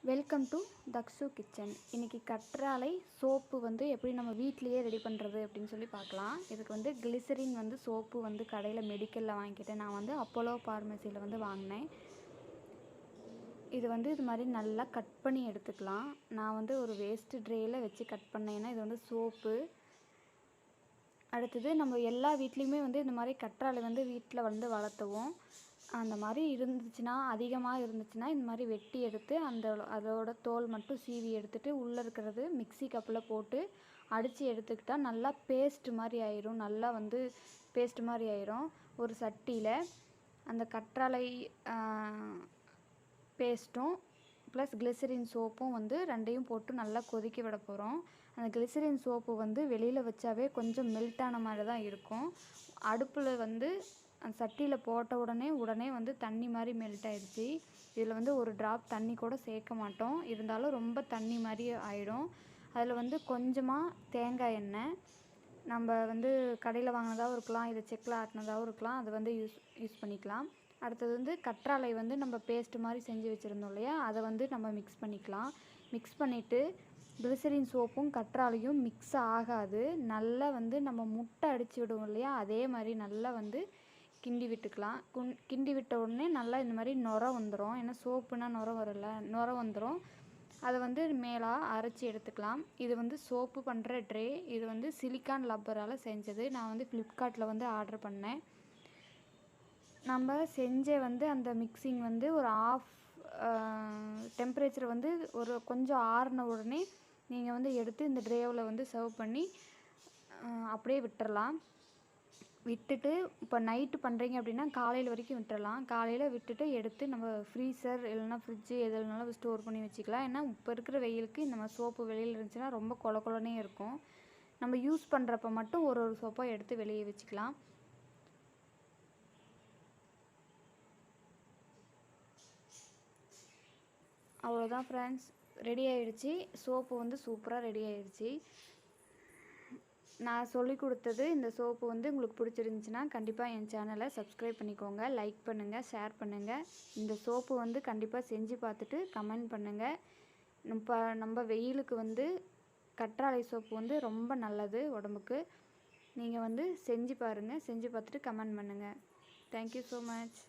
Welcome to Dakshu kitchen. இன்றைக்கி கற்றாழை soap வந்து எப்படி நம்ம வீட்டிலையே ரெடி பண்ணுறது அப்படின்னு சொல்லி பார்க்கலாம். இதுக்கு வந்து கிளிசரின் வந்து சோப்பு வந்து கடையில் மெடிக்கலில் வாங்கிக்கிட்டேன். நான் வந்து அப்போலோ ஃபார்மசியில் வந்து வாங்கினேன். இது வந்து இது மாதிரி நல்லா கட் பண்ணி எடுத்துக்கலாம். நான் வந்து ஒரு வேஸ்ட்டு ட்ரேயில் வச்சு கட் பண்ணேன்னா இது வந்து சோப்பு. அடுத்தது நம்ம எல்லா வீட்லேயுமே வந்து இந்த மாதிரி கற்றாழை வந்து வீட்டில் வந்து வளர்த்துவோம். அந்த மாதிரி இருந்துச்சுன்னா, அதிகமாக இருந்துச்சுன்னா இந்த மாதிரி வெட்டி எடுத்து அதோட தோல் மட்டும் சீவி எடுத்துகிட்டு உள்ளே இருக்கிறது மிக்ஸி கப்பில் போட்டு அடித்து எடுத்துக்கிட்டால் நல்லா பேஸ்ட்டு மாதிரி ஆயிரும். நல்லா வந்து பேஸ்ட்டு மாதிரி ஆயிரும். ஒரு சட்டியில் அந்த கற்றாழை பேஸ்ட்டும் ப்ளஸ் கிளிசரின் சோப்பும் வந்து ரெண்டையும் போட்டு நல்லா கொதிக்க விட போகிறோம். அந்த கிளிசரின் சோப்பு வந்து வெளியில் வச்சாவே கொஞ்சம் மெல்ட் ஆன மாதிரி தான் இருக்கும். அடுப்பில் வந்து அந்த சட்டியில் போட்ட உடனே வந்து தண்ணி மாதிரி மெல்ட் ஆகிடுச்சி. இதில் வந்து ஒரு ட்ராப் தண்ணி கூட சேர்க்க மாட்டோம். இருந்தாலும் ரொம்ப தண்ணி மாதிரி ஆகிடும். அதில் வந்து கொஞ்சமாக தேங்காய் எண்ணெய், நம்ம வந்து கடையில் வாங்கினதாகவும் இருக்கலாம், இதை செக்கில் ஆட்டினதாகவும் இருக்கலாம், அதை வந்து யூஸ் பண்ணிக்கலாம். அடுத்தது வந்து கற்றாழை வந்து நம்ம பேஸ்ட்டு மாதிரி செஞ்சு வச்சுருந்தோம் இல்லையா, அதை வந்து நம்ம மிக்ஸ் பண்ணிக்கலாம். மிக்ஸ் பண்ணிவிட்டு கிளிசரின் சோப்பும் கற்றாழையும் மிக்ஸ் ஆகாது. நல்லா வந்து நம்ம முட்டை அடித்து விடுவோம் இல்லையா, அதே மாதிரி நல்லா வந்து கிண்டி விட்டுக்கலாம். கிண்டி விட்ட உடனே நல்லா இந்த மாதிரி நுர வந்துடும். ஏன்னா சோப்புனா நுர வரல, நுர வந்துடும். அதை வந்து மேலே அரைச்சி எடுத்துக்கலாம். இது வந்து சோப்பு பண்ணுற ட்ரே. இது வந்து சிலிக்கான் லப்பரால் செஞ்சது. நான் வந்து ஃப்ளிப்கார்ட்டில் வந்து ஆர்டர் பண்ணேன். நம்ம செஞ்ச வந்து அந்த மிக்சிங் வந்து ஒரு ஆஃப் டெம்பரேச்சர் வந்து ஒரு கொஞ்சம் ஆறின உடனே நீங்கள் வந்து எடுத்து இந்த ட்ரேவில் வந்து சர்வ் பண்ணி அப்படியே விட்டுறலாம். விட்டுட்டு இப்போ நைட்டு பண்ணுறீங்க அப்படின்னா காலையில் வரைக்கும் விட்டுறலாம். காலையில் விட்டுட்டு எடுத்து நம்ம ஃப்ரீசர் இல்லைனா ஃப்ரிட்ஜு எதுனாலும் ஸ்டோர் பண்ணி வச்சுக்கலாம். ஏன்னா இப்போ இருக்கிற வெயிலுக்கு இந்த மாதிரி சோப்பு வெளியில் இருந்துச்சுன்னா ரொம்ப கொலனே இருக்கும். நம்ம யூஸ் பண்ணுறப்ப மட்டும் ஒரு சோப்பாக எடுத்து வெளியே வச்சுக்கலாம். அவ்வளோதான் ஃப்ரெண்ட்ஸ், ரெடி ஆகிடுச்சி. சோப்பு வந்து சூப்பராக ரெடி ஆகிடுச்சி. நான் சொல்லி கொடுத்தது இந்த சோப்பு வந்து உங்களுக்கு பிடிச்சிருந்துச்சின்னா கண்டிப்பாக என் சேனலை சப்ஸ்கிரைப் பண்ணிக்கோங்க, லைக் பண்ணுங்கள், ஷேர் பண்ணுங்கள். இந்த சோப்பு வந்து கண்டிப்பாக செஞ்சு பார்த்துட்டு கமெண்ட் பண்ணுங்கள். நம்ம வெயிலுக்கு வந்து கற்றாழை சோப்பு வந்து ரொம்ப நல்லது உடம்புக்கு. நீங்கள் வந்து செஞ்சு பாருங்கள், செஞ்சு பார்த்துட்டு கமெண்ட் பண்ணுங்கள். Thank you so much.